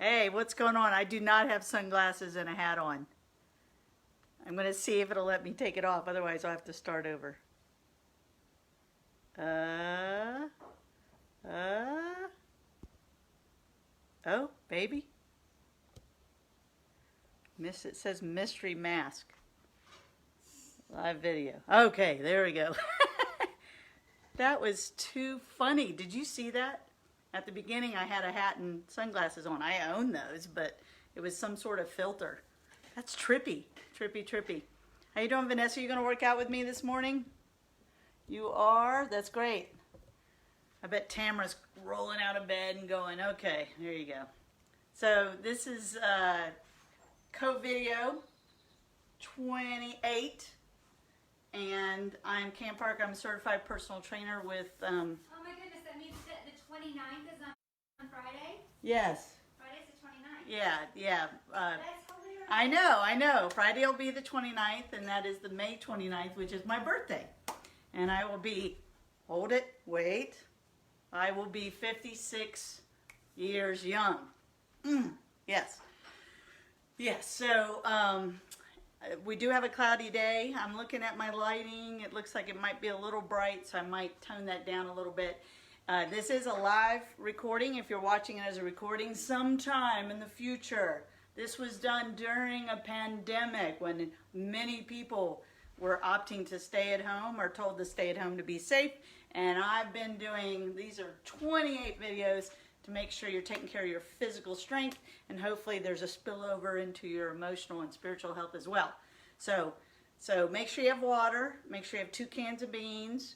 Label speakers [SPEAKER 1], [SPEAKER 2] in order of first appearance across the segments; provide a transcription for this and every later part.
[SPEAKER 1] Hey, what's going on? I do not have sunglasses and a hat on. I'm going to see if it'll let me take it off. Otherwise, I'll have to start over. Oh, baby. It says mystery mask. Live video. Okay, there we go. That was too funny. Did you see that? At the beginning, I had a hat and sunglasses on. I own those, but it was some sort of filter. That's trippy. Trippy, trippy. How you doing, Vanessa? You going to work out with me this morning? You are? That's great. I bet Tamara's rolling out of bed and going, okay, there you go. So this is CoVideo28. And I'm Cam Parker. I'm a certified personal trainer with...
[SPEAKER 2] Oh my goodness, that means that the 29th is on Friday?
[SPEAKER 1] Yes.
[SPEAKER 2] Friday's the 29th.
[SPEAKER 1] Yeah.
[SPEAKER 2] That's hilarious.
[SPEAKER 1] I know. Friday will be the 29th, and that is the May 29th, which is my birthday. And I will be, hold it, wait, I will be 56 years young. Yes. Yes, so we do have a cloudy day. I'm looking at my lighting. It looks like it might be a little bright, so I might tone that down a little bit. This is a live recording if you're watching it as a recording sometime in the future. This was done during a pandemic when many people were opting to stay at home or told to stay at home to be safe. And I've been doing, these are 28 videos to make sure you're taking care of your physical strength, and hopefully there's a spillover into your emotional and spiritual health as well. So make sure you have water, make sure you have 2 cans of beans,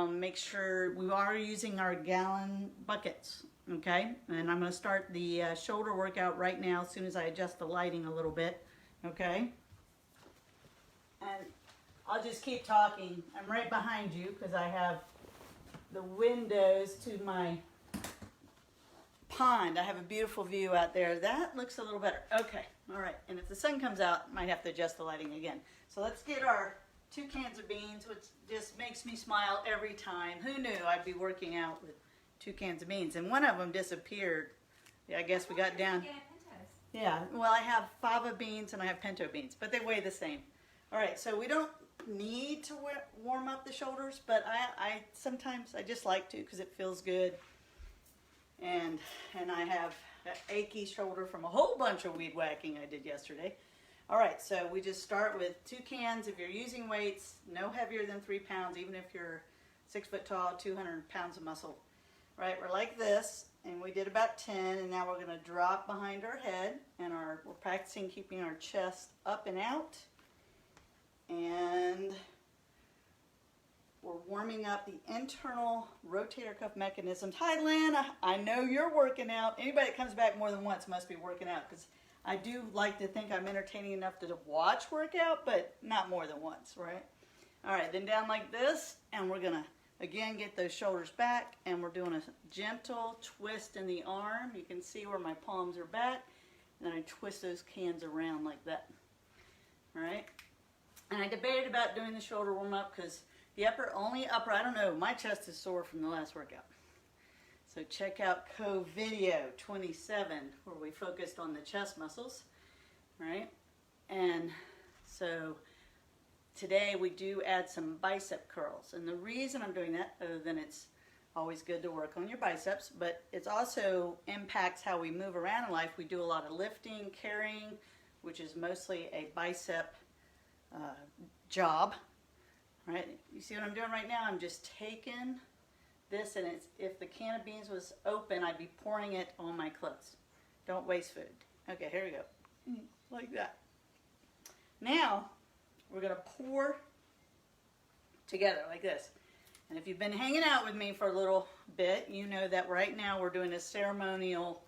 [SPEAKER 1] make sure we are using our gallon buckets, okay? And I'm going to start the shoulder workout right now as soon as I adjust the lighting a little bit, okay? And I'll just keep talking. I'm right behind you because I have the windows to my pond. I have a beautiful view out there. That looks a little better. Okay, all right. And if the sun comes out, I might have to adjust the lighting again. So let's get our 2 cans of beans, which just makes me smile every time. Who knew I'd be working out with 2 cans of beans? And one of them disappeared. Yeah, I guess we got down. Yeah, well, I have fava beans and I have pinto beans, but they weigh the same. All right, so we don't need to warm up the shoulders, but I sometimes I just like to because it feels good. And I have an achy shoulder from a whole bunch of weed whacking I did yesterday. All right, so we just start with 2 cans. If you're using weights, no heavier than 3 pounds, even if you're 6 foot tall, 200 pounds of muscle. Right, we're like this, and we did about 10, and now we're going to drop behind our head, and we're practicing keeping our chest up and out. And we're warming up the internal rotator cuff mechanisms. Hi, Lynn. I know you're working out. Anybody that comes back more than once must be working out because I do like to think I'm entertaining enough to watch workout, but not more than once, right? All right, then down like this, and we're going to, again, get those shoulders back, and we're doing a gentle twist in the arm. You can see where my palms are back, and then I twist those cans around like that, all right? And I debated about doing the shoulder warm-up because the only upper, I don't know, my chest is sore from the last workout. So check out CoVideo27 where we focused on the chest muscles, right? And so today we do add some bicep curls. And the reason I'm doing that, other than it's always good to work on your biceps, but it also impacts how we move around in life. We do a lot of lifting, carrying, which is mostly a bicep job. Right, you see what I'm doing right now? I'm just taking this, and if the can of beans was open, I'd be pouring it on my clothes. Don't waste food. Okay, here we go. Like that. Now, we're going to pour together like this. And if you've been hanging out with me for a little bit, you know that right now we're doing a ceremonial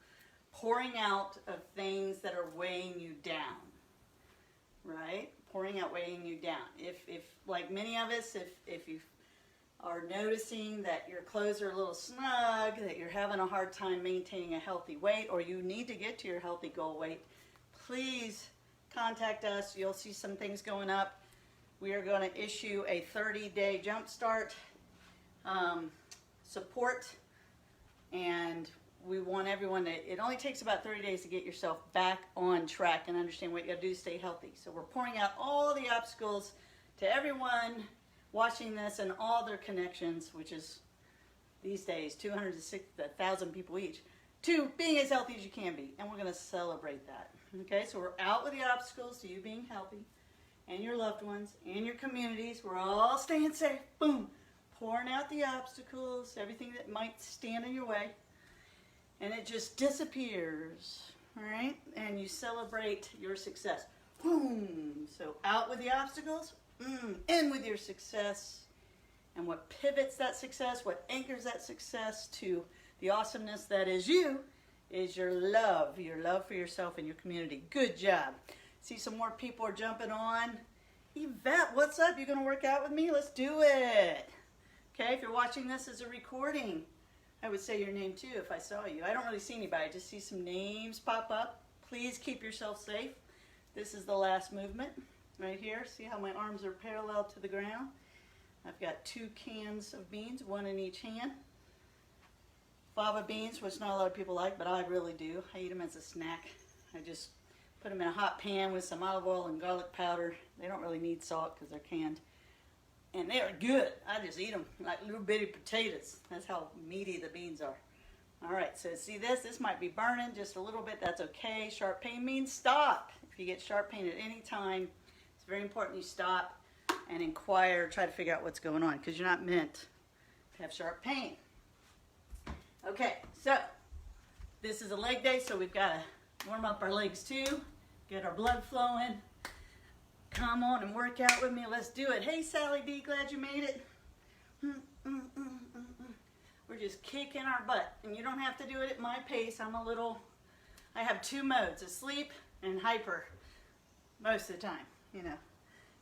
[SPEAKER 1] pouring out of things that are weighing you down. Right? Pouring out, weighing you down. If like many of us, if you are noticing that your clothes are a little snug, that you're having a hard time maintaining a healthy weight, or you need to get to your healthy goal weight, please contact us. You'll see some things going up. We are going to issue a 30-day jumpstart support, and we want want everyone to, it only takes about 30 days to get yourself back on track and understand what you got to do to stay healthy. So we're pouring out all the obstacles to everyone watching this and all their connections, which is these days 200 to 1,000 people each, to being as healthy as you can be. And we're going to celebrate that. Okay, so we're out with the obstacles to you being healthy and your loved ones and your communities. We're all staying safe. Boom. Pouring out the obstacles, everything that might stand in your way. And it just disappears. All right? And you celebrate your success. Boom. So out with the obstacles. In with your success. And what pivots that success, what anchors that success to the awesomeness that is you, is your love for yourself and your community. Good job. See some more people are jumping on. Yvette, what's up? You gonna work out with me? Let's do it. Okay, if you're watching this as a recording, I would say your name too if I saw you. I don't really see anybody, I just see some names pop up. Please keep yourself safe. This is the last movement right here. See how my arms are parallel to the ground? I've got 2 cans of beans, 1 in each hand. Fava beans, which not a lot of people like, but I really do. I eat them as a snack. I just put them in a hot pan with some olive oil and garlic powder. They don't really need salt because they're canned. And they are good. I just eat them like little bitty potatoes. That's how meaty the beans are. All right, so see this? This might be burning just a little bit. That's okay. Sharp pain means stop. If you get sharp pain at any time, it's very important you stop and inquire, try to figure out what's going on because you're not meant to have sharp pain. Okay, so this is a leg day, so we've got to warm up our legs too, get our blood flowing. Come on and work out with me. Let's do it. Hey, Sally D, glad you made it. We're just kicking our butt, and you don't have to do it at my pace. I have 2 modes, asleep and hyper, most of the time, you know.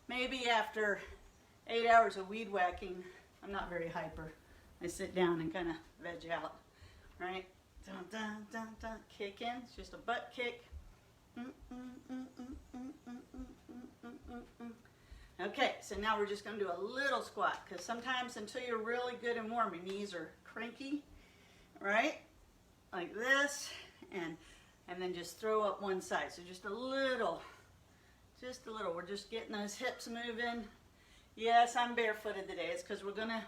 [SPEAKER 1] Maybe after 8 hours of weed whacking, I'm not very hyper. I sit down and kind of veg out, right? Dun, dun, dun, dun. Kick in. It's just a butt kick. Okay, so now we're just going to do a little squat because sometimes until you're really good and warm, your knees are cranky, right? Like this, and then just throw up one side. So just a little. We're just getting those hips moving. Yes, I'm barefooted today. It's because we're going to,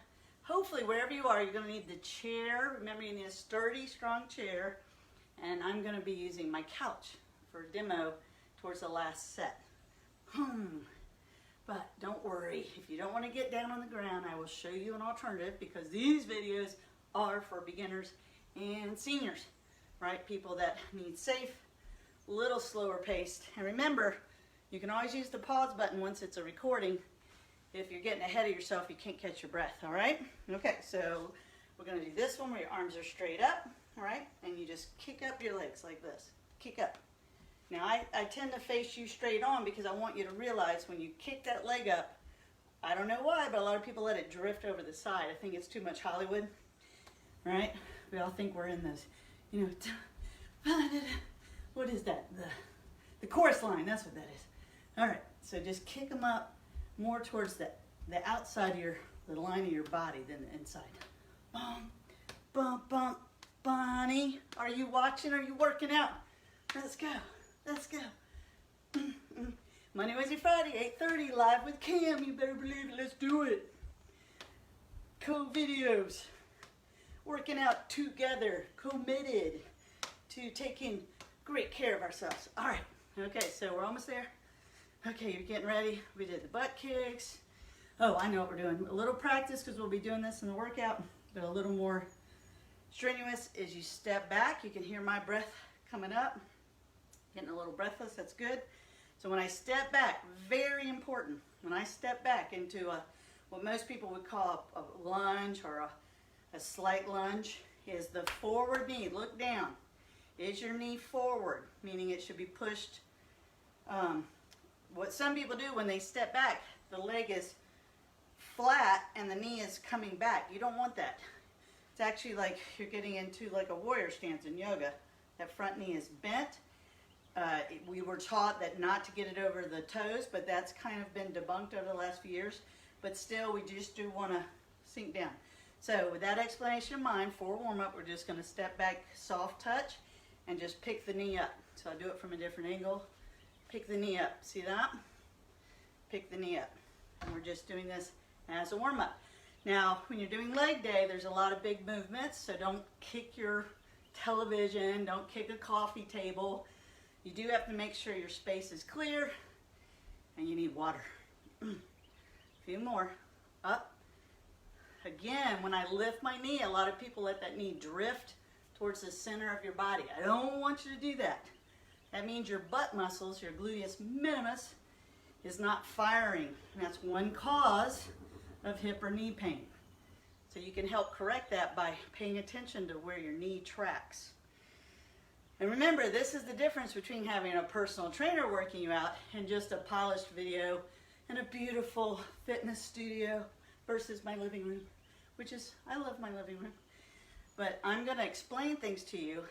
[SPEAKER 1] hopefully wherever you are, you're going to need the chair. Remember, you need a sturdy, strong chair. And I'm going to be using my couch for demo towards the last set. But don't worry, if you don't want to get down on the ground, I will show you an alternative because these videos are for beginners and seniors, right? People that need safe, a little slower paced. And remember, you can always use the pause button once it's a recording. If you're getting ahead of yourself, you can't catch your breath, all right? Okay, so we're going to do this one where your arms are straight up, all right? And you just kick up your legs like this. Kick up. Now, I tend to face you straight on because I want you to realize when you kick that leg up, I don't know why, but a lot of people let it drift over the side. I think it's too much Hollywood, right? We all think we're in those, you know, what is that? The chorus line, that's what that is. All right, so just kick them up more towards the outside of the line of your body than the inside. Bump, bump, bump. Bonnie, are you watching? Are you working out? Let's go. Let's go. Monday, Wednesday, Friday, 8:30, live with Cam. You better believe it. Let's do it. CoVideos. Working out together. Committed to taking great care of ourselves. All right. Okay, so we're almost there. Okay, you're getting ready. We did the butt kicks. Oh, I know what we're doing. A little practice because we'll be doing this in the workout, but a little more strenuous is you step back. You can hear my breath coming up. Getting a little breathless, that's good. So when I step back, very important, when I step back into what most people would call a lunge or a slight lunge, is the forward knee. Look down. Is your knee forward, meaning it should be pushed. What some people do when they step back, the leg is flat and the knee is coming back. You don't want that. It's actually like you're getting into like a warrior stance in yoga. That front knee is bent. We were taught that not to get it over the toes, but that's kind of been debunked over the last few years. But still, we just do want to sink down. So with that explanation in mind, for warm-up, we're just going to step back, soft touch, and just pick the knee up. So I'll do it from a different angle. Pick the knee up. See that? Pick the knee up. And we're just doing this as a warm-up. Now, when you're doing leg day, there's a lot of big movements, so don't kick your television, don't kick a coffee table. You do have to make sure your space is clear, and you need water. A few more. Up. Again, when I lift my knee, a lot of people let that knee drift towards the center of your body. I don't want you to do that. That means your butt muscles, your gluteus minimus, is not firing. And that's one cause of hip or knee pain. So you can help correct that by paying attention to where your knee tracks. And remember, this is the difference between having a personal trainer working you out and just a polished video in a beautiful fitness studio versus my living room, which is, I love my living room. But I'm going to explain things to you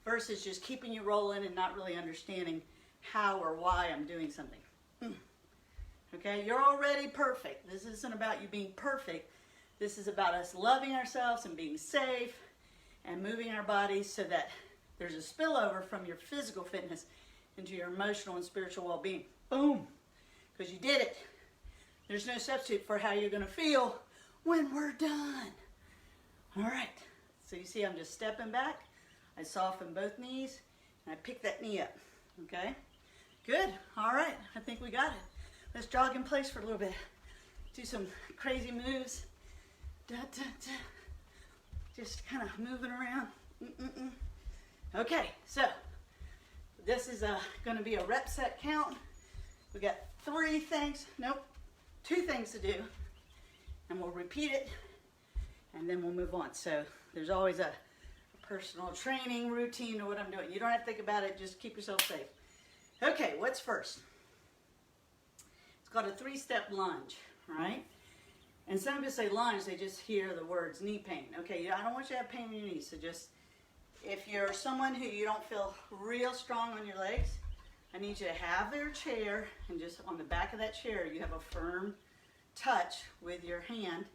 [SPEAKER 1] versus just keeping you rolling and not really understanding how or why I'm doing something. Okay, you're already perfect. This isn't about you being perfect. This is about us loving ourselves and being safe and moving our bodies so that there's a spillover from your physical fitness into your emotional and spiritual well-being. Boom, because you did it. There's no substitute for how you're going to feel when we're done. All right, so you see I'm just stepping back. I soften both knees, and I pick that knee up, okay? Good, all right, I think we got it. Let's jog in place for a little bit. Do some crazy moves. Da, da, da. Just kind of moving around. Okay, so this is going to be a rep set count. We got 2 things to do, and we'll repeat it, and then we'll move on. So there's always a personal training routine to what I'm doing. You don't have to think about it, just keep yourself safe. Okay, what's first? It's called a 3-step lunge, right? And some people say lunge, they just hear the words knee pain. Okay, I don't want you to have pain in your knees, so just, if you're someone who you don't feel real strong on your legs, I need you to have your chair, and just on the back of that chair, you have a firm touch with your hand,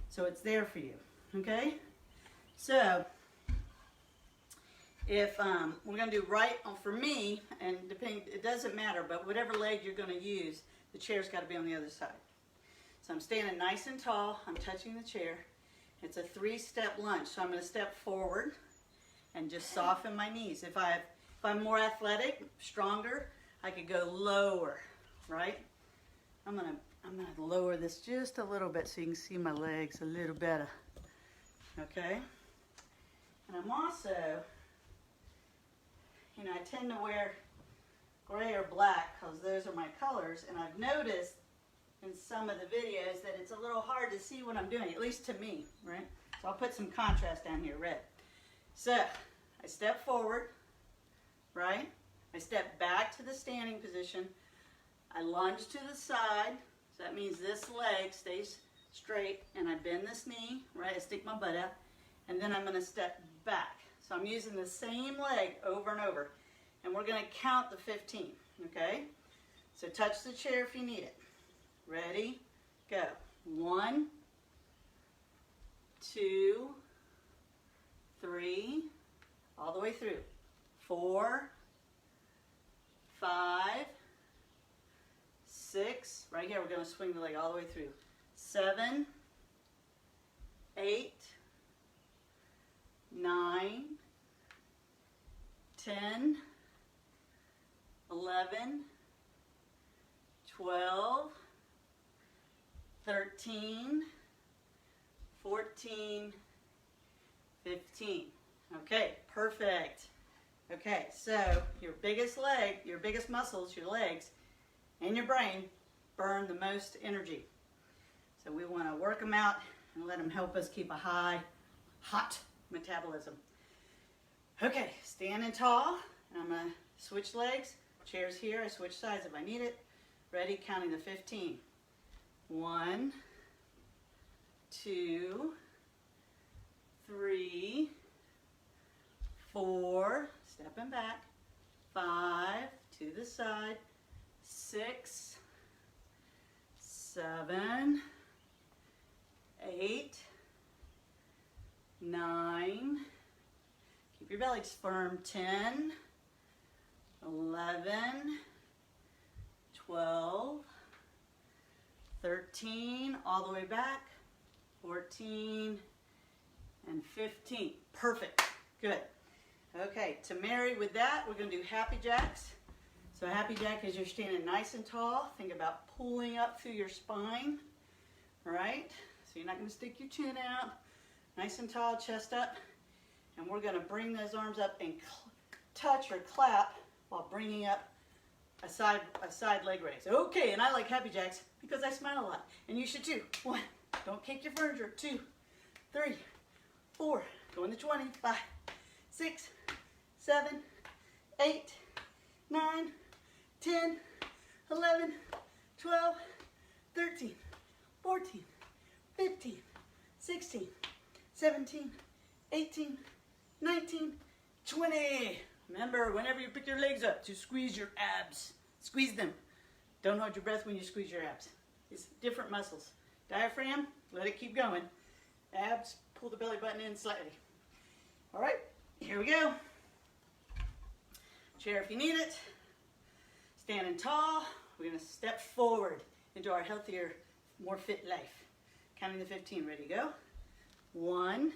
[SPEAKER 1] so it's there for you, okay? So, if we're going to do right for me, and depending, it doesn't matter, but whatever leg you're going to use, the chair's got to be on the other side. So I'm standing nice and tall, I'm touching the chair. It's a 3-step lunge, so I'm going to step forward and just soften my knees. If I'm more athletic, stronger, I could go lower, right? I'm gonna lower this just a little bit so you can see my legs a little better, okay? And I'm also, I tend to wear gray or black because those are my colors, and I've noticed in some of the videos that it's a little hard to see what I'm doing, at least to me, right? So I'll put some contrast down here, red. So I step forward, right? I step back to the standing position. I lunge to the side, so that means this leg stays straight, and I bend this knee, right? I stick my butt out, and then I'm going to step back. So I'm using the same leg over and over, and we're going to count the 15, okay? So touch the chair if you need it. Ready? Go. 1, 2, 3, all the way through. 4, 5, 6, right here we're going to swing the leg all the way through. 7, 8, 9, 10, 11, 12, 13, 14, 15. Okay, perfect. Okay, so your biggest leg, your biggest muscles, your legs, and your brain burn the most energy. So we want to work them out and let them help us keep a hot metabolism. Okay, standing tall, and I'm going to switch legs. Chair's here, I switch sides if I need it. Ready, counting the 15. 1, 2, 3, 4, stepping back, 5, to the side, 6, 7, 8, 9, keep your belly firm, 10, 11, 12, 13, all the way back, 14, and 15. Perfect. Good. Okay, to marry with that, we're going to do happy jacks. So happy jack is you're standing nice and tall. Think about pulling up through your spine. All right? So you're not going to stick your chin out. Nice and tall, chest up. And we're going to bring those arms up and touch or clap while bringing up a side leg raise. Okay, and I like happy jacks because I smile a lot. And you should too. 1, don't kick your furniture. 2, 3, 4, go in the 20, 5, 6, 7, 8, 9, 10, 11, 12, 13, 14, 15, 16, 17, 18, 19, 20. Remember, whenever you pick your legs up, to squeeze your abs. Squeeze them. Don't hold your breath when you squeeze your abs. It's different muscles. Diaphragm, let it keep going. Abs, pull the belly button in slightly. All right, here we go. Chair if you need it. Standing tall, we're going to step forward into our healthier, more fit life. Counting to 15, ready, go. 1,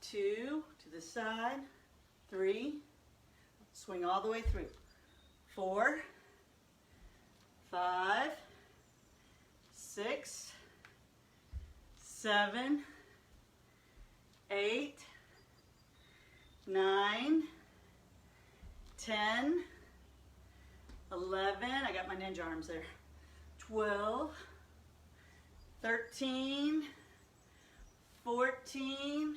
[SPEAKER 1] 2, to the side, 3, swing all the way through. 4, 5, 6, 7, 8, 9, 10, 11, I got my ninja arms there, 12, 13, 14,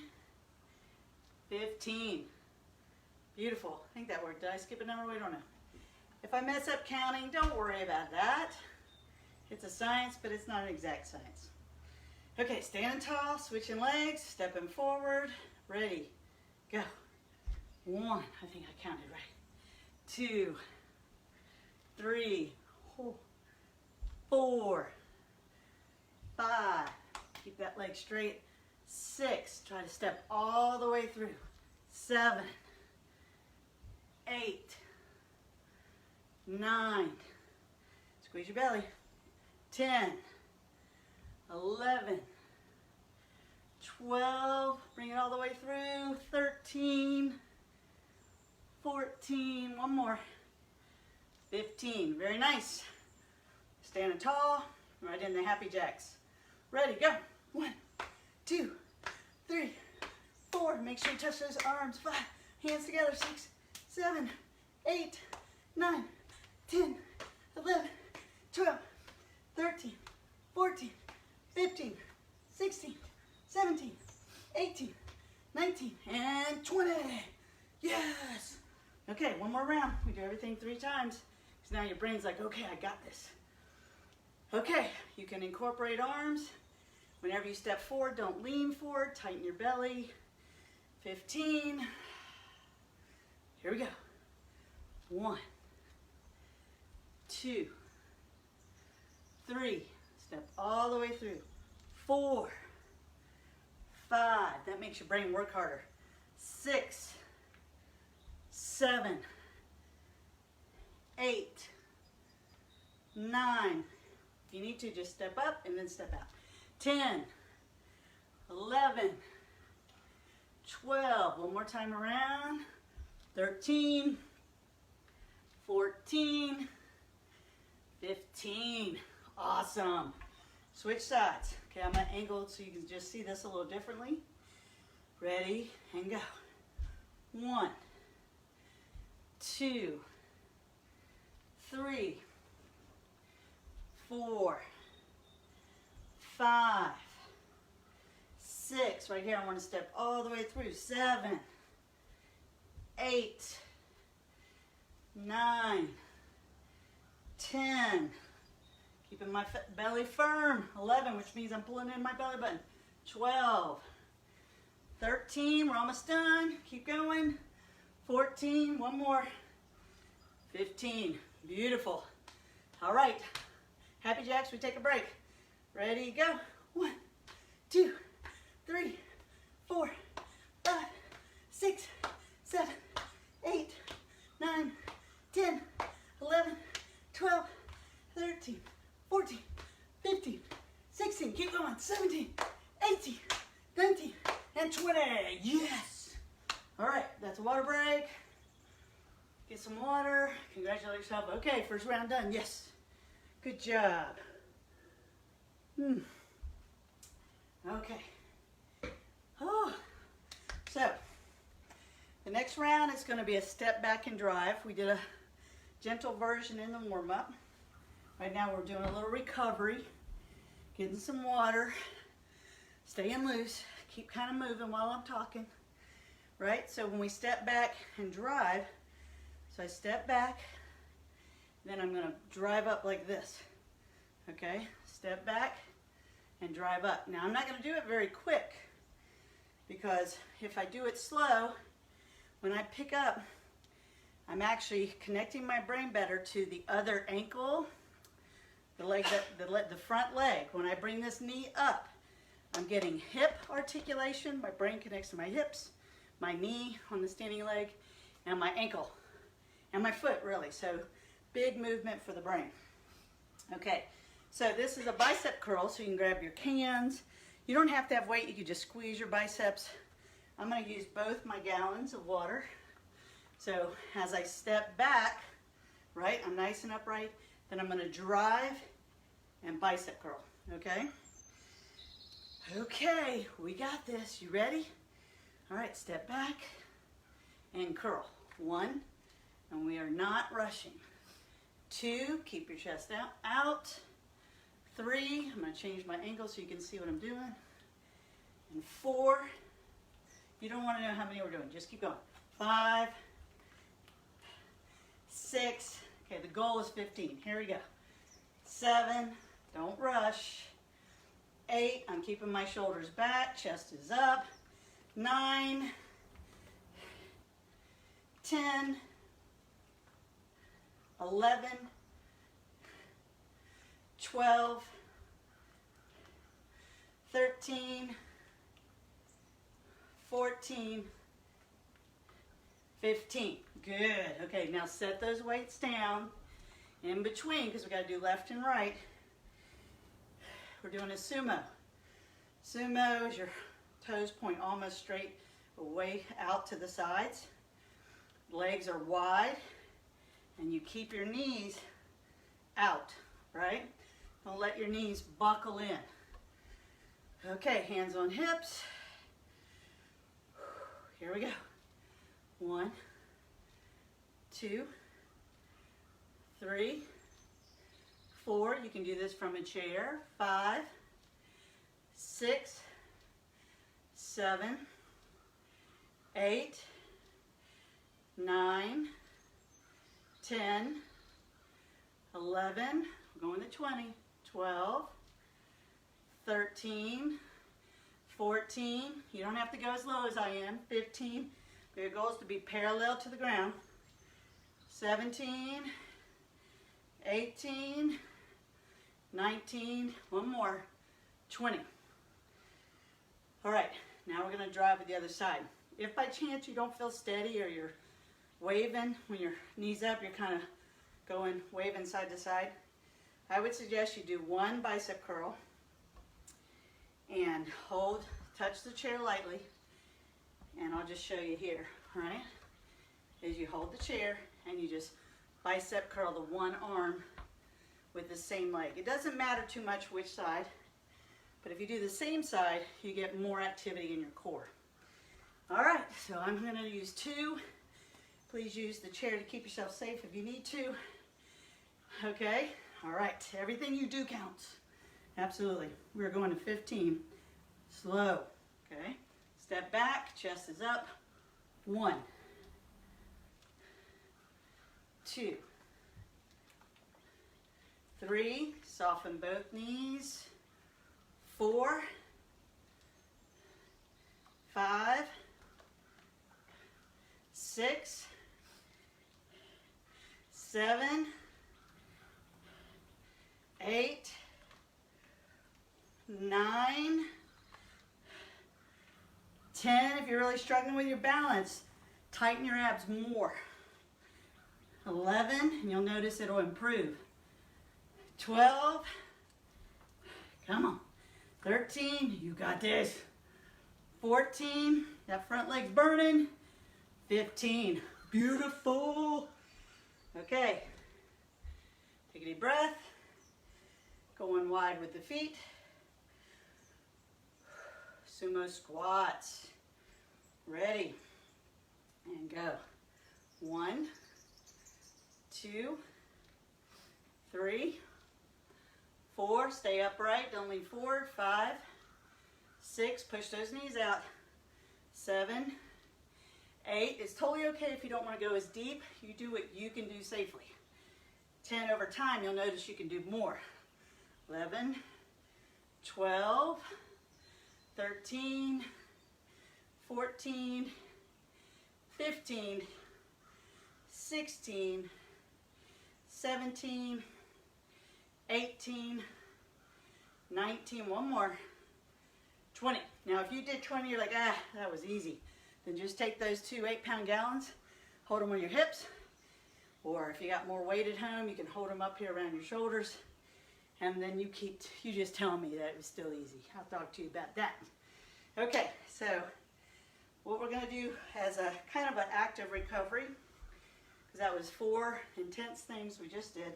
[SPEAKER 1] 15. Beautiful. I think that worked. Did I skip a number? We don't know. If I mess up counting, don't worry about that. It's a science, but it's not an exact science. Okay, standing tall, switching legs, stepping forward. Ready, go. 1, I think I counted right. 2, 3, 4, 5. Keep that leg straight. 6, try to step all the way through. 7, 8, 9, squeeze your belly. 10, 11, 12, bring it all the way through. 13, 14, one more. 15, very nice. Standing tall, right in the happy jacks. Ready, go. 1, 2, 3, 4. Make sure you touch those arms. 5, hands together. 6, 7, 8, 9, 10, 11, 12, 13, 14, 15, 16, 17, 18, 19, and 20. Yes. Okay, one more round. We do everything 3 times. So now your brain's like, okay, I got this. Okay, you can incorporate arms. Whenever you step forward, don't lean forward. Tighten your belly. 15. Here we go. 1, 2, 3. Step all the way through. 4, 5. That makes your brain work harder. 6, 7, 8, 9. If you need to, just step up and then step out. 10, 11, 12. One more time around. 13, 14, 15. Awesome. Switch sides. Okay, I'm going to angle so you can just see this a little differently. Ready, and go. 1, 2, 3, 4, 5, 6. Right here, I want to step all the way through. 7, 8, 9, 10. Keeping my belly firm. 11, which means I'm pulling in my belly button. 12, 13, we're almost done. Keep going. 14, one more. 15, beautiful. All right, happy jacks, we take a break. Ready, go. 1, 2, 3, 4, 5, 6, 7, 8, 9, 10, 11, 12, 13, 14, 15, 16, keep going, 17, 18, 19, and 20. Yes. All right, that's a water break. Get some water. Congratulate yourself. Okay, first round done. Yes. Good job. Okay. Oh. So, the next round is going to be a step back and drive. We did a gentle version in the warm-up. Right now we're doing a little recovery. Getting some water. Staying loose. Keep kind of moving while I'm talking. Right? So when we step back and drive, so I step back, then I'm going to drive up like this. Okay? Step back and drive up. Now I'm not going to do it very quick because if I do it slow, when I pick up, I'm actually connecting my brain better to the other ankle, the leg, the front leg. When I bring this knee up, I'm getting hip articulation. My brain connects to my hips, my knee on the standing leg, and my ankle, and my foot really. So big movement for the brain. Okay, so this is a bicep curl, so you can grab your cans. You don't have to have weight, you can just squeeze your biceps. I'm going to use both my gallons of water. So as I step back, right, I'm nice and upright, then I'm going to drive and bicep curl, okay? Okay, we got this. You ready? All right, step back and curl. 1, and we are not rushing. 2, keep your chest out. 3, I'm going to change my angle so you can see what I'm doing. And 4, you don't want to know how many we're doing, just keep going. 5, 6, okay, the goal is 15. Here we go. 7, don't rush. 8, I'm keeping my shoulders back, chest is up. 9, 10, 11, 12, 13, 14, 15. Good. Okay, now set those weights down in between because we got to do left and right. We're doing a sumo. Sumo is your toes point almost straight away out to the sides. Legs are wide, and you keep your knees out, right? Don't let your knees buckle in. Okay, hands on hips. Here we go. 1, 2, 3, 4. You can do this from a chair. 5, 6, 7, 8, 9, 10, 11, we're going to 20, 12, 13, 14, you don't have to go as low as I am, 15, your goal is to be parallel to the ground, 17, 18, 19, one more, 20. All right, now we're going to drive with the other side. If by chance you don't feel steady or you're waving, when your knees up, you're kind of going waving side to side, I would suggest you do 1 bicep curl and hold, touch the chair lightly, and I'll just show you here, all right? Is you hold the chair and you just bicep curl the one arm with the same leg. It doesn't matter too much which side, but if you do the same side, you get more activity in your core. All right, so I'm going to use 2. Please use the chair to keep yourself safe if you need to. Okay, all right, everything you do counts. Absolutely. We're going to 15. Slow, okay? Step back, chest is up. 1, 2, 3, soften both knees. 4, 5, 6, 7, 8, 9, 10, if you're really struggling with your balance, tighten your abs more. 11, and you'll notice it'll improve. 12, come on. 13, you got this. 14, that front leg's burning. 15, beautiful. Okay, take a deep breath. Going wide with the feet. Sumo squats. Ready, and go. 1, 2, 3, 4, stay upright, don't lean forward. 5, 6, push those knees out. 7, 8, it's totally okay if you don't want to go as deep. You do what you can do safely. 10, over time, you'll notice you can do more. 11, 12, 13, 14, 15, 16, 17, 18, 19, one more, 20. Now if you did 20, you're like, ah, that was easy. Then just take those 2 8-pound gallons, hold them on your hips, or if you got more weight at home, you can hold them up here around your shoulders, and then you just tell me that it was still easy. I'll talk to you about that. Okay, so what we're gonna do as a kind of an active recovery, because that was 4 intense things we just did,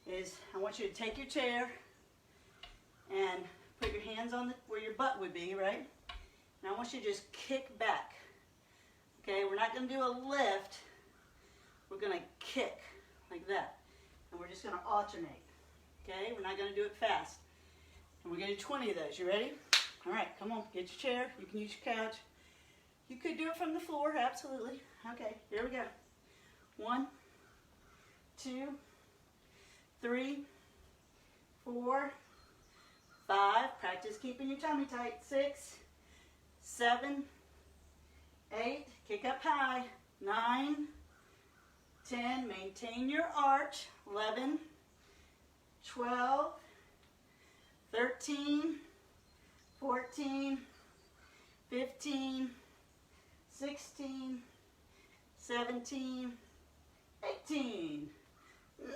[SPEAKER 1] is I want you to take your chair and put your hands on where your butt would be, right? And I want you to just kick back. Okay, we're not gonna do a lift, we're gonna kick like that. And we're just gonna alternate. Okay, we're not gonna do it fast. And we're gonna do 20 of those, you ready? All right, come on, get your chair, you can use your couch. You could do it from the floor, absolutely. Okay, here we go. 1, 2, 3, 4, 5, practice keeping your tummy tight. 6, 7, 8, kick up high. 9, 10, maintain your arch. 11, 12, 13, 14, 15, 16, 17, 18,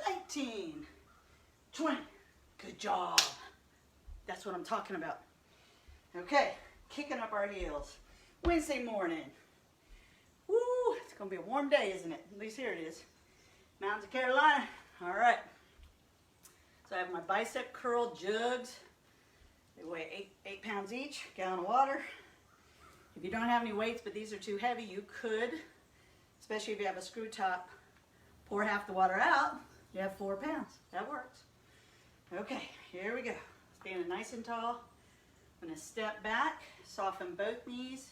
[SPEAKER 1] 19, 20. Good job. That's what I'm talking about. Okay, kicking up our heels. Wednesday morning. Woo, it's gonna be a warm day, isn't it? At least here it is. Mountains of Carolina. All right. So I have my bicep curl jugs. They weigh 8 pounds each, gallon of water. If you don't have any weights, but these are too heavy, you could, especially if you have a screw top, pour half the water out, you have 4 pounds. That works. Okay, here we go. Standing nice and tall. I'm gonna step back, soften both knees.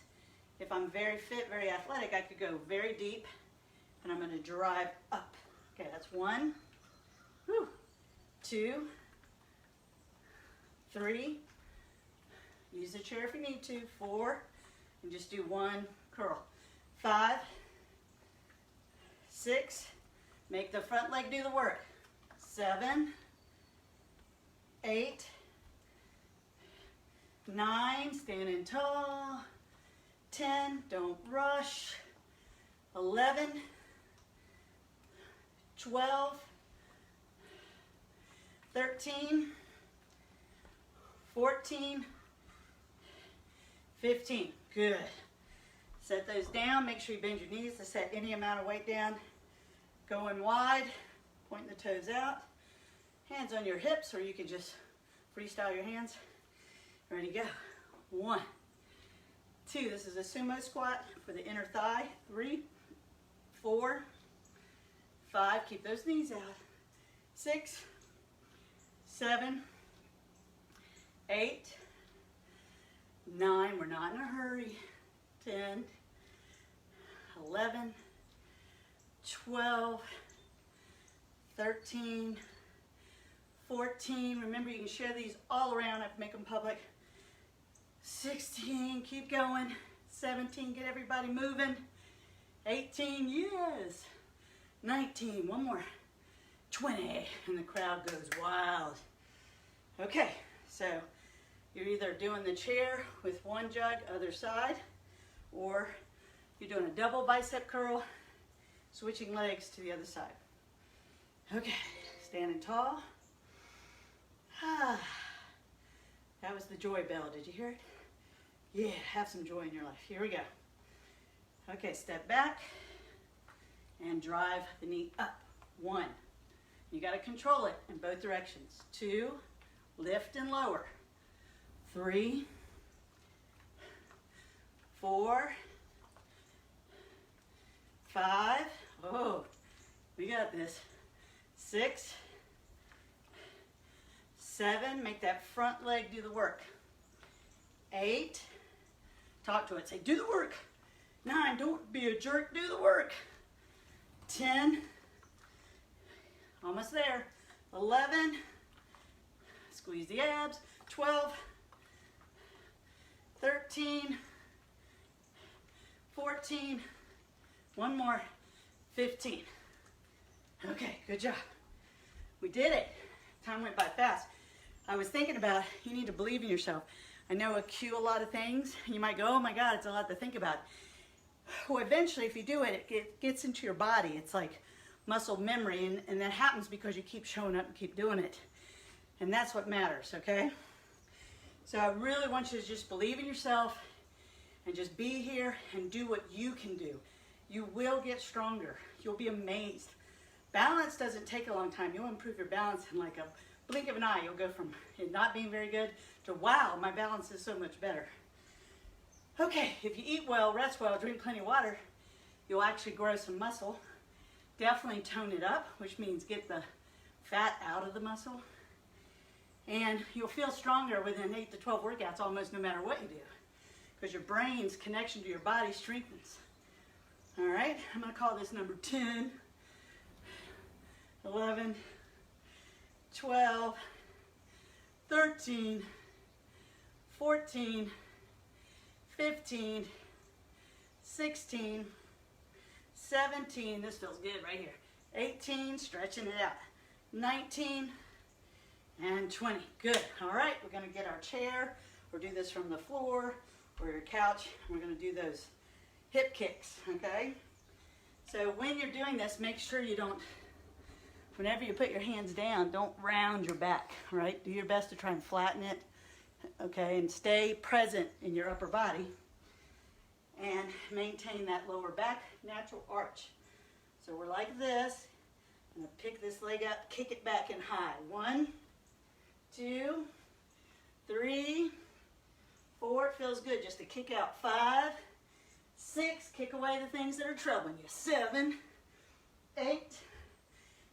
[SPEAKER 1] If I'm very fit, very athletic, I could go very deep, and I'm gonna drive up. Okay, that's 1, 2, 3, use the chair if you need to, 4, and just do 1 curl. 5, 6, make the front leg do the work. 7, 8, 9, standing tall. 10, don't rush. 11, 12, 13, 14, 15. Good. Set those down. Make sure you bend your knees to set any amount of weight down. Going wide, pointing the toes out. Hands on your hips, or you can just freestyle your hands. Ready to go. 1, 2, this is a sumo squat for the inner thigh. 3, 4, 5, keep those knees out. 6, 7, 8, 9, we're not in a hurry. 10, 11, 12, 13, 14, remember you can share these all around, I have to make them public. 16, keep going. 17, get everybody moving. 18, yes. 19, one more. 20, and the crowd goes wild. Okay, so You're either doing the chair with one jug, other side, or you're doing a double bicep curl, switching legs to the other side. Okay, standing tall. That was the joy bell. Did you hear it? Yeah, have some joy in your life. Here we go. Okay, step back and drive the knee up. 1. You got to control it in both directions. 2, lift and lower. 3, 4, 5. Oh, we got this. 6, 7. Make that front leg do the work. 8. Talk to it. Say, do the work. 9. Don't be a jerk. Do the work. 10. Almost there. 11. Squeeze the abs. 12. 13. 14. One more. 15. Okay, good job. We did it. Time went by fast. I was thinking about, you need to believe in yourself. I know I cue a lot of things. You might go, oh my God, it's a lot to think about. Well, eventually, if you do it, it gets into your body. It's like muscle memory, and that happens because you keep showing up and keep doing it. And that's what matters, okay? So I really want you to just believe in yourself and just be here and do what you can do. You will get stronger. You'll be amazed. Balance doesn't take a long time. You'll improve your balance in like a blink of an eye. You'll go from it not being very good to, wow, my balance is so much better. Okay, if you eat well, rest well, drink plenty of water, you'll actually grow some muscle. Definitely tone it up, which means get the fat out of the muscle. And you'll feel stronger within 8 to 12 workouts almost no matter what you do, because your brain's connection to your body strengthens. All right, I'm going to call this number 10, 11, 12, 13, 14, 15, 16, 17, this feels good right here, 18, stretching it out, 19, and 20. Good. All right, we're going to get our chair, or do this from the floor or your couch. We're going to do those hip kicks, okay? So when you're doing this, make sure you don't, whenever you put your hands down, don't round your back, right? Do your best to try and flatten it, okay? And stay present in your upper body and maintain that lower back natural arch. So we're like this. I'm going to pick this leg up, kick it back and high. 1, 2, 3, 4. It feels good just to kick out. 5, 6. Kick away the things that are troubling you. 7, 8,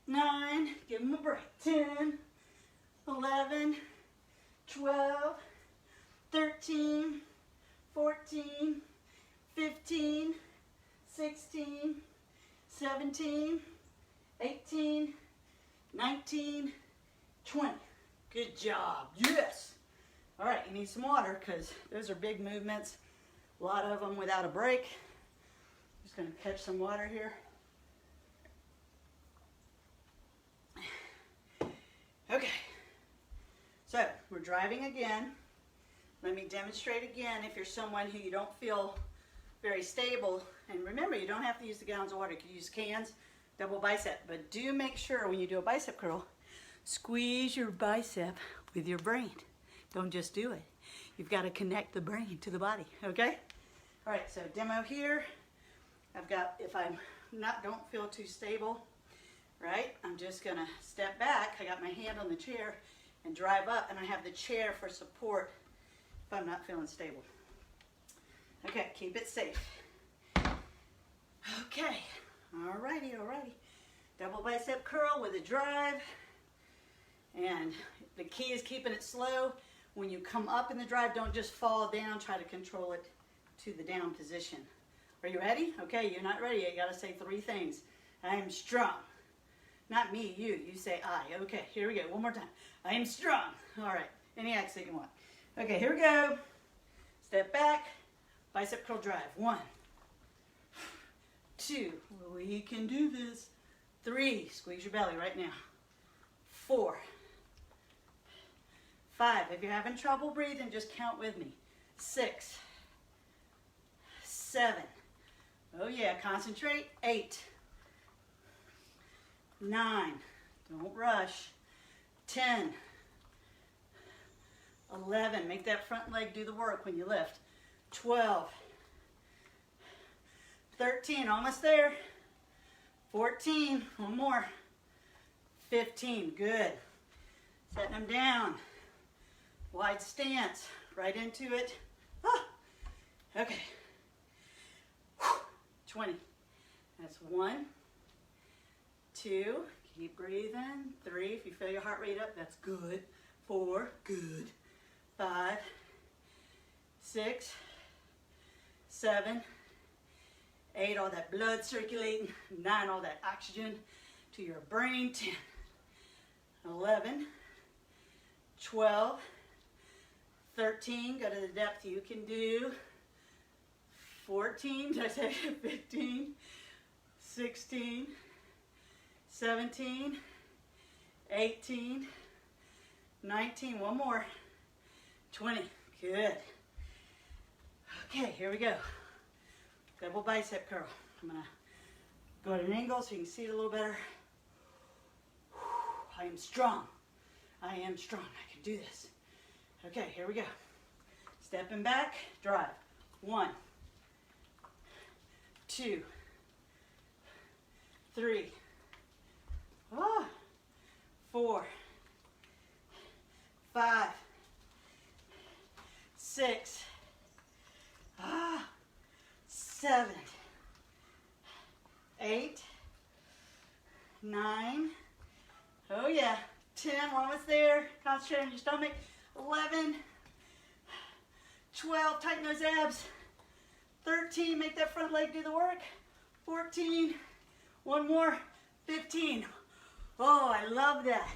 [SPEAKER 1] 9. Give them a break. 10, 11, 12, 13, 14, 15, 16, 17, 18, 19, 20. Good job. Yes. All right, you need some water because those are big movements. A lot of them without a break. Just going to catch some water here. Okay. So we're driving again. Let me demonstrate again if you're someone who you don't feel very stable. And remember, you don't have to use the gallons of water. You can use cans, double bicep. But do make sure when you do a bicep curl, squeeze your bicep with your brain. Don't just do it. You've got to connect the brain to the body, okay? All right, so demo here. I've got, if I'm not, don't feel too stable, right? I'm just gonna step back. I got my hand on the chair and drive up, and I have the chair for support if I'm not feeling stable. Okay, keep it safe. Okay, alrighty. Double bicep curl with a drive. And the key is keeping it slow. When you come up in the drive, don't just fall down. Try to control it to the down position. Are you ready? Okay, you're not ready yet. You got to say 3 things. I am strong. Not me, you. You say I. Okay, here we go. One more time. I am strong. All right, any accent you want. Okay, here we go. Step back. Bicep curl drive. 1, 2. We can do this. 3. Squeeze your belly right now. 4. 5. If you're having trouble breathing, just count with me. 6, 7. Oh yeah, concentrate. 8, 9. Don't rush. 10, 11. Make that front leg do the work when you lift. 12, 13. Almost there. 14. One more. 15. Good. Setting them down. Wide stance. Right into it. Ah. Okay. 20. That's 1, 2. Keep breathing. 3. If you feel your heart rate up, that's good. 4. Good. 5, 6, 7, 8. All that blood circulating. 9. All that oxygen to your brain. 10, 11, 12, 13. Go to the depth you can do. 14. Did I say 15? 16. 17, 18, 19, one more, 20, good. Okay, here we go. Double bicep curl. I'm gonna go at an angle so you can see it a little better. I am strong. I am strong. I can do this. Okay, here we go. Stepping back, drive. 1, 2, 3, 4, 5, 6, 7, 8, 9. Oh yeah. 10. We're almost there. Concentrate on your stomach. 11, 12. Tighten those abs. 13. Make that front leg do the work. 14. One more. 15. Oh, I love that.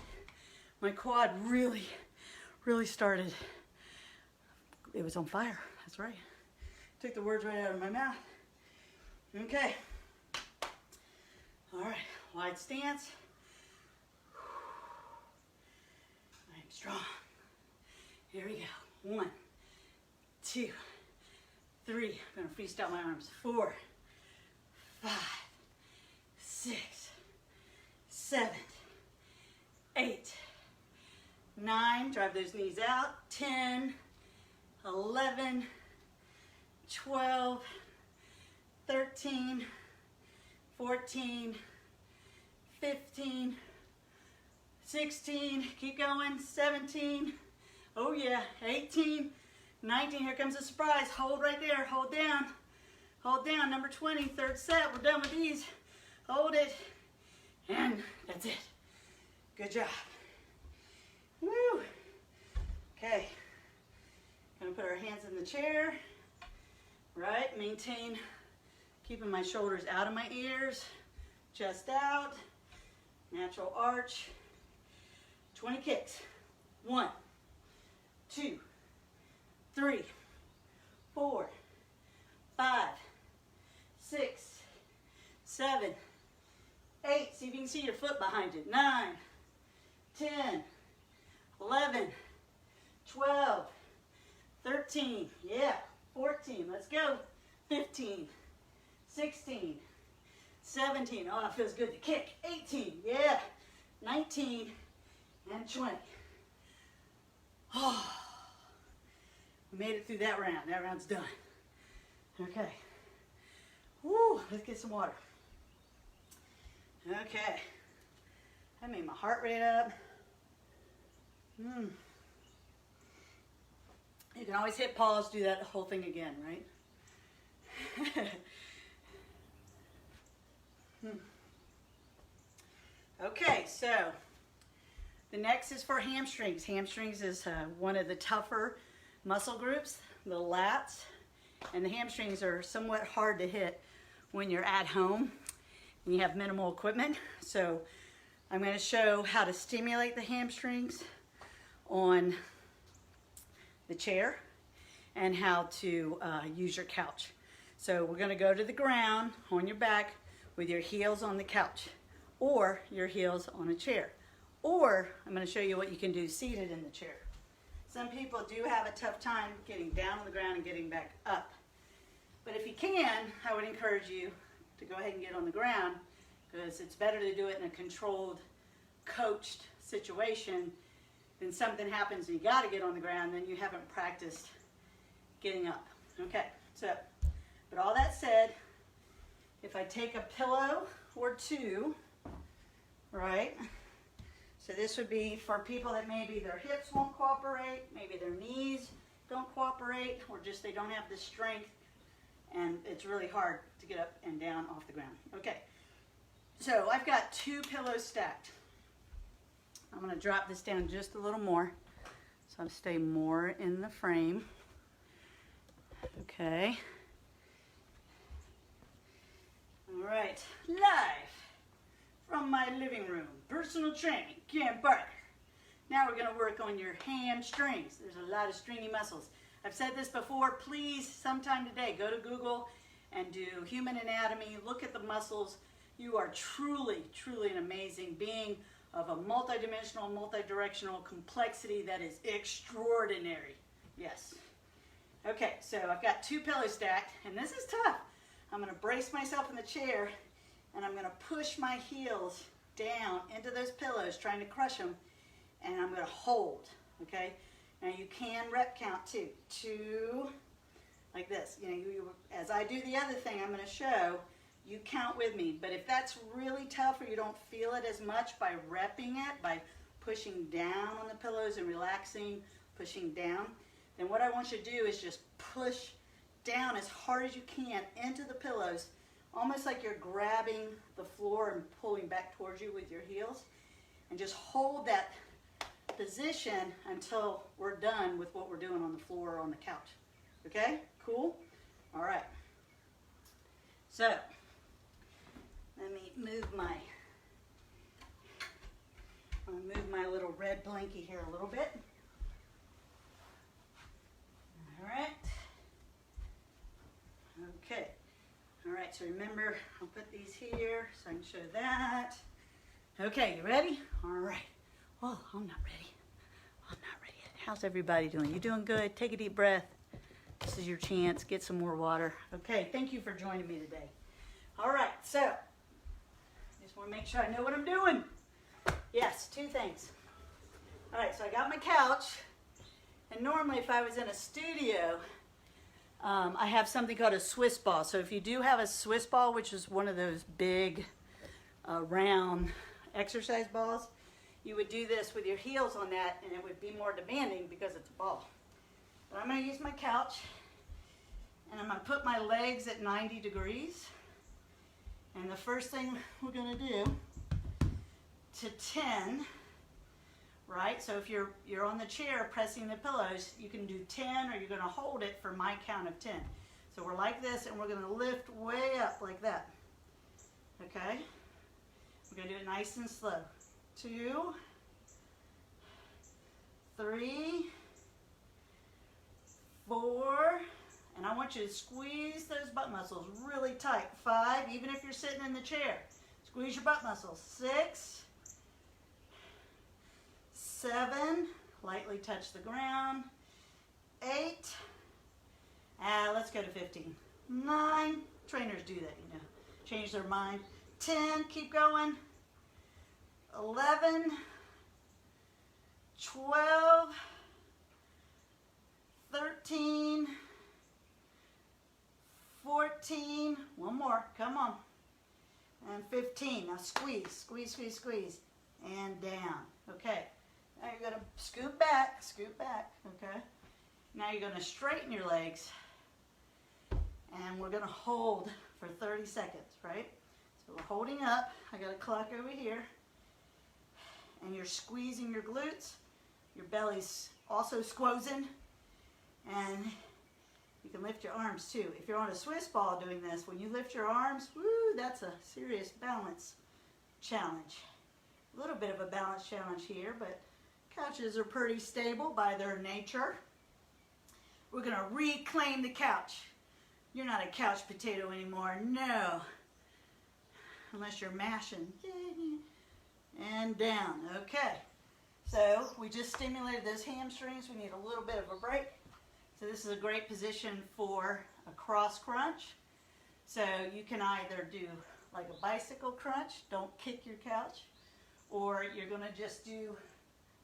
[SPEAKER 1] My quad really started. It was on fire. That's right. Took the words right out of my mouth. Okay. All right. Wide stance. I'm strong. Here we go. 1, 2, 3. I'm going to freestyle my arms. 4, 5, 6, 7, 8, 9. Drive those knees out. 10, 11, 12, 13, 14, 15, 16. Keep going. 17. Oh yeah. 18, 19. Here comes a surprise. Hold right there. Hold down. Hold down. Number 20. Third set. We're done with these. Hold it. And that's it. Good job. Woo. Okay. Gonna put our hands in the chair. Right. Maintain keeping my shoulders out of my ears. Chest out. Natural arch. 20 kicks. 1, 2, 3, 4, 5, 6, 7, 8. See if you can see your foot behind you. 9, 10, 11, 12, 13. Yeah. 14. Let's go. 15, 16, 17. Oh, it feels good to kick. 18. Yeah. 19 and 20. Oh, we made it through that round. That round's done. Okay. Woo, let's get some water. Okay. I made my heart rate up. You can always hit pause, do that whole thing again, right? Okay, so the next is for hamstrings. Hamstrings is one of the tougher muscle groups, the lats, and the hamstrings are somewhat hard to hit when you're at home and you have minimal equipment. So I'm going to show how to stimulate the hamstrings on the chair and how to use your couch. So we're going to go to the ground on your back with your heels on the couch or your heels on a chair. Or I'm going to show you what you can do seated in the chair. Some people do have a tough time getting down on the ground and getting back up. But if you can, I would encourage you to go ahead and get on the ground, because it's better to do it in a controlled, coached situation than something happens and you got to get on the ground, then you haven't practiced getting up. Okay, so, but all that said, if I take a pillow or two, right, so this would be for people that maybe their hips won't cooperate, maybe their knees don't cooperate, or just they don't have the strength and it's really hard to get up and down off the ground. Okay, so I've got 2 pillows stacked. I'm going to drop this down just a little more so I'll stay more in the frame. Okay. All right, live from my living room, personal training, Kamala Parker. Now we're going to work on your hamstrings. There's a lot of stringy muscles. I've said this before, please, sometime today, go to Google and do human anatomy, look at the muscles. You are truly, truly an amazing being of a multidimensional, multidirectional complexity that is extraordinary. Yes. Okay, so I've got 2 pillows stacked, and this is tough. I'm going to brace myself in the chair, and I'm going to push my heels down into those pillows, trying to crush them, and I'm going to hold, okay? Now you can rep count too. 2, like this. You know, as I do the other thing I'm going to show, you count with me. But if that's really tough or you don't feel it as much by repping it, by pushing down on the pillows and relaxing, pushing down, then what I want you to do is just push down as hard as you can into the pillows, almost like you're grabbing the floor and pulling back towards you with your heels, and just hold that position until we're done with what we're doing on the floor or on the couch. Okay? Cool? All right. So, let me move my little red blankie here a little bit. All right. Okay. All right, so remember, I'll put these here so I can show that. Okay, you ready? All right. Oh, I'm not ready. I'm not ready yet. How's everybody doing? You doing good? Take a deep breath. This is your chance. Get some more water. Okay, thank you for joining me today. All right, so just want to make sure I know what I'm doing. Yes, 2 things. All right, so I got my couch, and normally if I was in a studio, I have something called a Swiss ball. So if you do have a Swiss ball, which is one of those big round exercise balls, you would do this with your heels on that, and it would be more demanding because it's a ball. But I'm going to use my couch, and I'm going to put my legs at 90 degrees. And the first thing we're going to do to 10, right? So if you're on the chair pressing the pillows, you can do 10, or you're going to hold it for my count of 10. So we're like this, and we're going to lift way up like that. Okay? We're going to do it nice and slow. 2, 3, 4, and I want you to squeeze those butt muscles really tight. 5, even if you're sitting in the chair, squeeze your butt muscles. 6, 7, lightly touch the ground. 8, let's go to 15. 9, trainers do that, you know, change their mind. 10, keep going. 11, 12, 13, 14, one more, come on, and 15. Now squeeze, squeeze, squeeze, squeeze, and down. Okay, now you're going to scoot back, okay? Now you're going to straighten your legs, and we're going to hold for 30 seconds, right? So we're holding up. I got a clock over here. And you're squeezing your glutes, your belly's also squozen, and you can lift your arms too. If you're on a Swiss ball doing this, when you lift your arms, woo, that's a serious balance challenge. A little bit of a balance challenge here, but couches are pretty stable by their nature. We're going to reclaim the couch. You're not a couch potato anymore, no. Unless you're mashing. And down. Okay. So we just stimulated those hamstrings. We need a little bit of a break. So this is a great position for a cross crunch. So you can either do like a bicycle crunch, don't kick your couch, or you're going to just do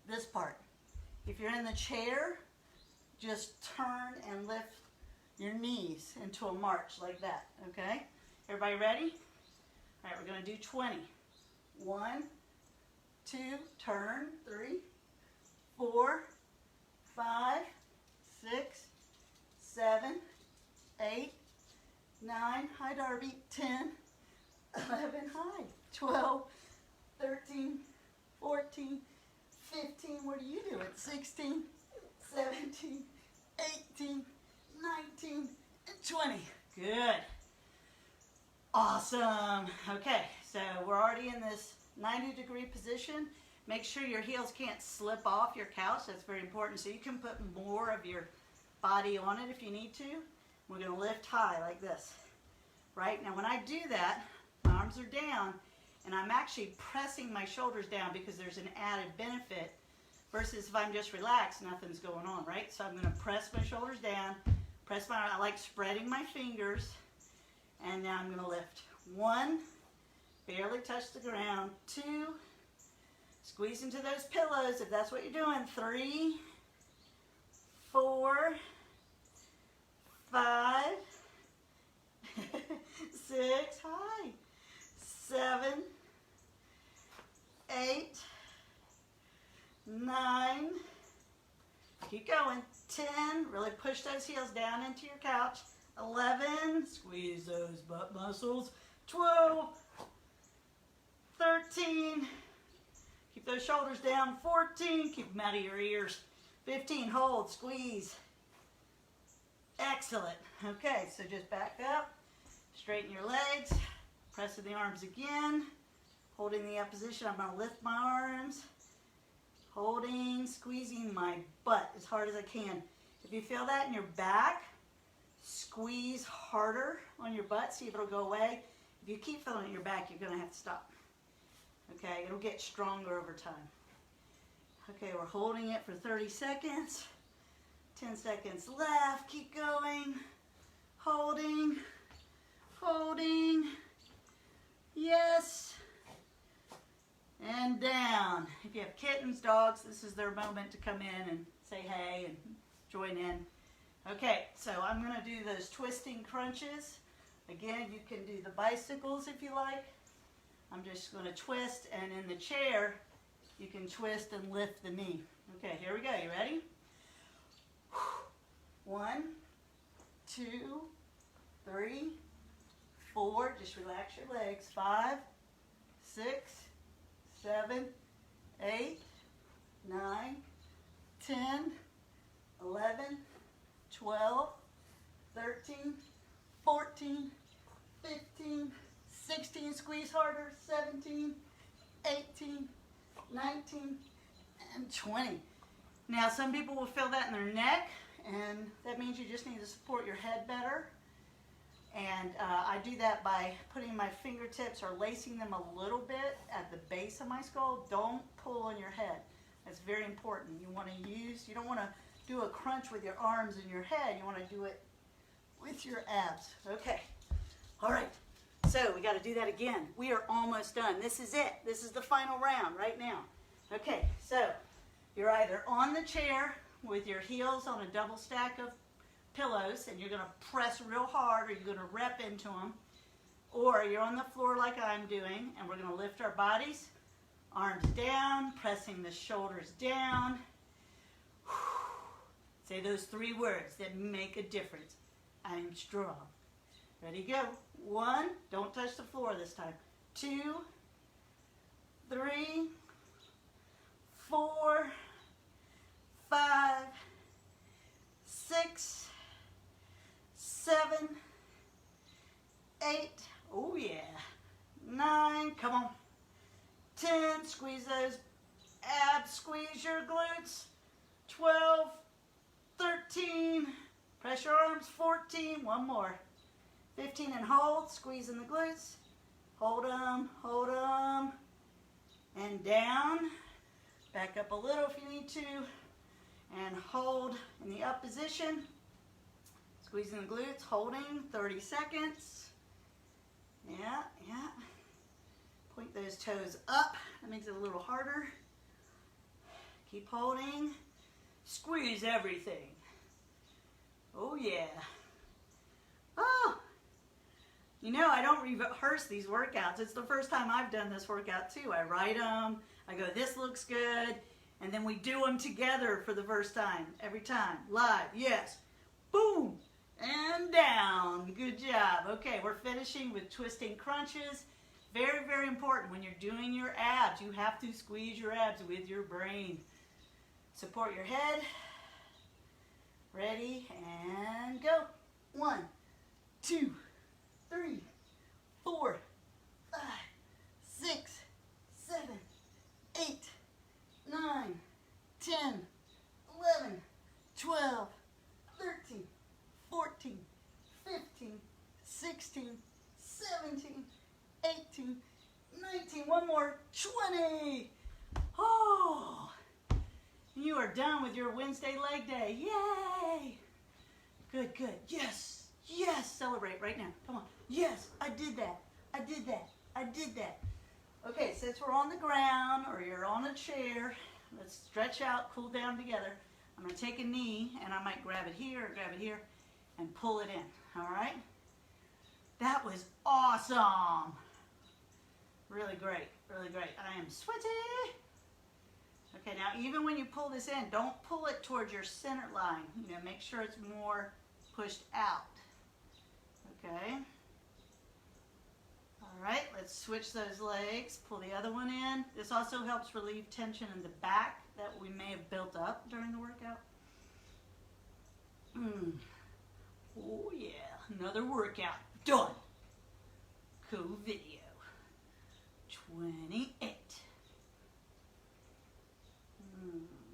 [SPEAKER 1] this part. If you're in the chair, just turn and lift your knees into a march like that, okay? Everybody ready? All right, we're going to do 20. 1, 2, turn, 3, 4, 5, 6, 7, 8, 9, hi Darby, 10, 11, hi, 12, 13, 14, 15, what are you doing? 16, 17, 18, 19, and 20. Good. Awesome. Okay, so we're already in this 90-degree position. Make sure your heels can't slip off your couch. That's very important. So you can put more of your body on it if you need to. We're going to lift high like this. Right? Now when I do that, my arms are down, and I'm actually pressing my shoulders down because there's an added benefit versus if I'm just relaxed, nothing's going on, right? So I'm going to press my shoulders down, I like spreading my fingers, and now I'm going to lift. 1, barely touch the ground. 2, squeeze into those pillows if that's what you're doing. 3, 4, 5, 6, hi, 7, 8, 9, keep going, 10, really push those heels down into your couch, 11, squeeze those butt muscles, 12, 13, keep those shoulders down, 14, keep them out of your ears, 15, hold, squeeze, excellent. Okay, so just back up, straighten your legs, pressing the arms again, holding the up position. I'm going to lift my arms, holding, squeezing my butt as hard as I can. If you feel that in your back, squeeze harder on your butt, see if it'll go away. If you keep feeling it in your back, you're going to have to stop. Okay, it'll get stronger over time. Okay, we're holding it for 30 seconds. 10 seconds left. Keep going. Holding. Holding. Yes. And down. If you have kittens, dogs, this is their moment to come in and say hey and join in. Okay, so I'm going to do those twisting crunches. Again, you can do the bicycles if you like. I'm just going to twist, and in the chair, you can twist and lift the knee. Okay, here we go. You ready? 1, 2, 3, 4. Just relax your legs. 5, 6, 7, 8, 9, 10, 11, 12, 13, 14, 15, 16, squeeze harder, 17, 18, 19, and 20. Now some people will feel that in their neck, and that means you just need to support your head better. And I do that by putting my fingertips or lacing them a little bit at the base of my skull. Don't pull on your head. That's very important. You want to use, you don't want to do a crunch with your arms and your head. You want to do it with your abs. Okay. All right. So we got to do that again. We are almost done. This is it. This is the final round right now. Okay. So you're either on the chair with your heels on a double stack of pillows, and you're going to press real hard, or you're going to rep into them, or you're on the floor like I'm doing, and we're going to lift our bodies, arms down, pressing the shoulders down. Say those 3 words that make a difference. I'm strong. Ready, go. 1, don't touch the floor this time. 2, 3, 4, 5, 6, 7, 8, oh yeah, 9, come on, 10, squeeze those abs, squeeze your glutes, 12, 13, press your arms, 14, one more, 15, and hold, squeeze in the glutes, hold them, and down, Back up a little if you need to. And hold in the up position. Squeezing the glutes, holding 30 seconds. Yeah, yeah. Point those toes up. That makes it a little harder. Keep holding. Squeeze everything. Oh yeah. Oh! You know, I don't rehearse these workouts. It's the first time I've done this workout too. I write them. I go, this looks good. And then we do them together for the first time. Every time. Live. Yes. Boom. And down. Good job. Okay, we're finishing with twisting crunches. Very, very important. When you're doing your abs, you have to squeeze your abs with your brain. Support your head. Ready, and go. 1, 2, 3, 4, 5, 6, 7, 8, 9, 10, 11, 12, 13, 14, 15, 16, 17, 18, 19, one more, 20. Oh, you are done with your Wednesday leg day. Yay. Good, good. Yes, yes. Celebrate right now. Come on. Yes, I did that. I did that. I did that. Okay, since we're on the ground or you're on a chair, let's stretch out, cool down together. I'm going to take a knee, and I might grab it here or grab it here and pull it in. All right? That was awesome. Really great. Really great. I am sweaty. Okay, now even when you pull this in, don't pull it towards your center line. You know, make sure it's more pushed out. Okay? All right, let's switch those legs. Pull the other one in. This also helps relieve tension in the back that we may have built up during the workout. Oh yeah, another workout. Done. CoVideo 28.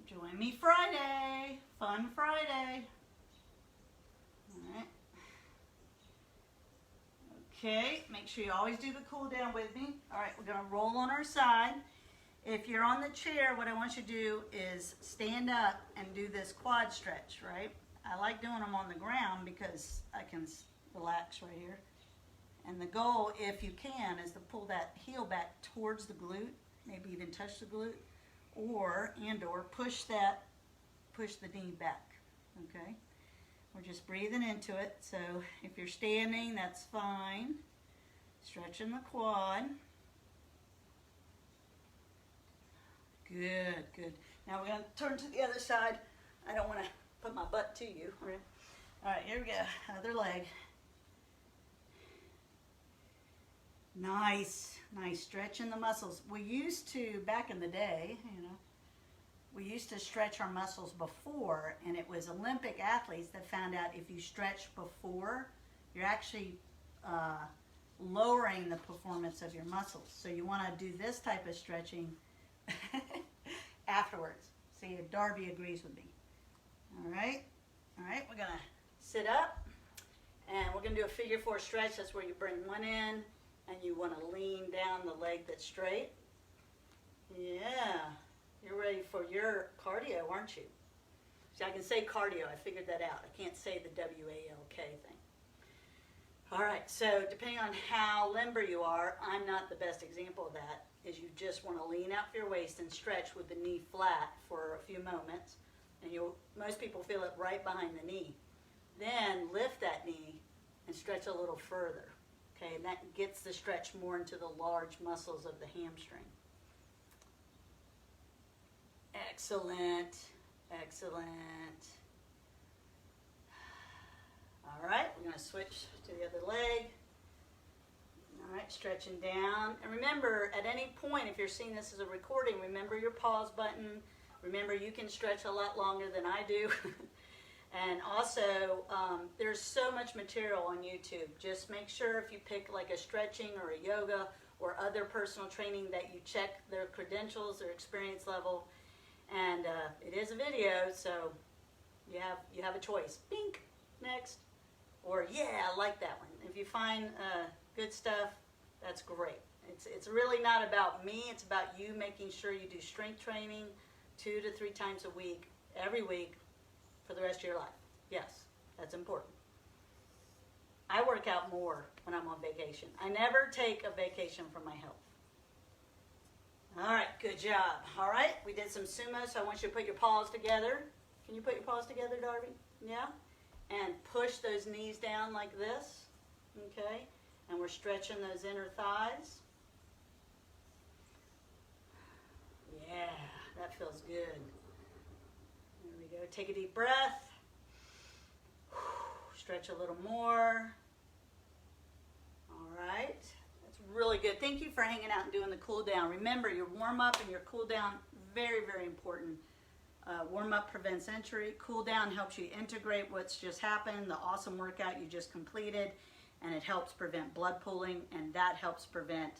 [SPEAKER 1] Join me Friday. Fun Friday. All right. Okay, make sure you always do the cool down with me. All right, we're going to roll on our side. If you're on the chair, what I want you to do is stand up and do this quad stretch, right? I like doing them on the ground because I can relax right here. And the goal, if you can, is to pull that heel back towards the glute, maybe even touch the glute, or push the knee back, okay? We're just breathing into it. So if you're standing, that's fine. Stretching the quad. Good, good. Now we're going to turn to the other side. I don't want to put my butt to you. All right, here we go. Other leg. Nice, nice. Stretching the muscles. We used to, back in the day, you know, we used to stretch our muscles before, and it was Olympic athletes that found out if you stretch before, you're actually lowering the performance of your muscles. So you want to do this type of stretching afterwards. See if Darby agrees with me. All right, we're going to sit up, and we're going to do a figure 4 stretch. That's where you bring one in, and you want to lean down the leg that's straight. Yeah. You're ready for your cardio, aren't you? See, I can say cardio. I figured that out. I can't say the W-A-L-K thing. All right, so depending on how limber you are, I'm not the best example of that, is you just want to lean out your waist and stretch with the knee flat for a few moments. And most people feel it right behind the knee. Then lift that knee and stretch a little further. Okay, and that gets the stretch more into the large muscles of the hamstring. Excellent, excellent. All right, we're going to switch to the other leg. All right, stretching down. And remember, at any point, if you're seeing this as a recording, remember your pause button. Remember, you can stretch a lot longer than I do. And also, there's so much material on YouTube. Just make sure if you pick like a stretching or a yoga or other personal training that you check their credentials, their experience level. And it is a video, so you have a choice. Bink, next. Or, yeah, I like that one. If you find good stuff, that's great. It's really not about me. It's about you making sure you do strength training 2 to 3 times a week, every week, for the rest of your life. Yes, that's important. I work out more when I'm on vacation. I never take a vacation for my health. All right, good job. All right, we did some sumo, so I want you to put your paws together. Can you put your paws together, Darby? Yeah? And push those knees down like this, okay? And we're stretching those inner thighs. Yeah, that feels good. There we go. Take a deep breath. Stretch a little more. All right. That's really good. Thank you for hanging out and doing the cool down. Remember, your warm up and your cool down, very, very important. Warm up prevents injury. Cool down helps you integrate what's just happened, the awesome workout you just completed, and it helps prevent blood pooling, and that helps prevent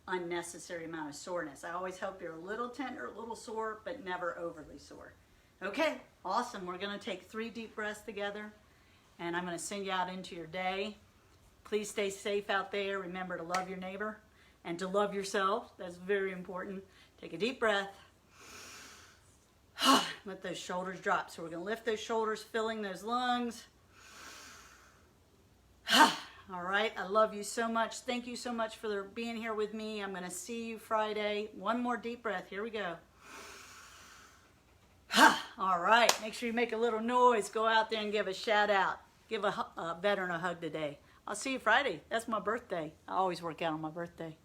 [SPEAKER 1] unnecessary amount of soreness. I always hope you're a little tender, a little sore, but never overly sore. Okay, awesome. We're going to take 3 deep breaths together, and I'm going to send you out into your day. Please stay safe out there. Remember to love your neighbor and to love yourself. That's very important. Take a deep breath. Let those shoulders drop. So we're going to lift those shoulders, filling those lungs. All right, I love you so much. Thank you so much for being here with me. I'm going to see you Friday. One more deep breath. Here we go. All right, make sure you make a little noise. Go out there and give a shout out. Give a veteran a hug today. I'll see you Friday. That's my birthday. I always work out on my birthday.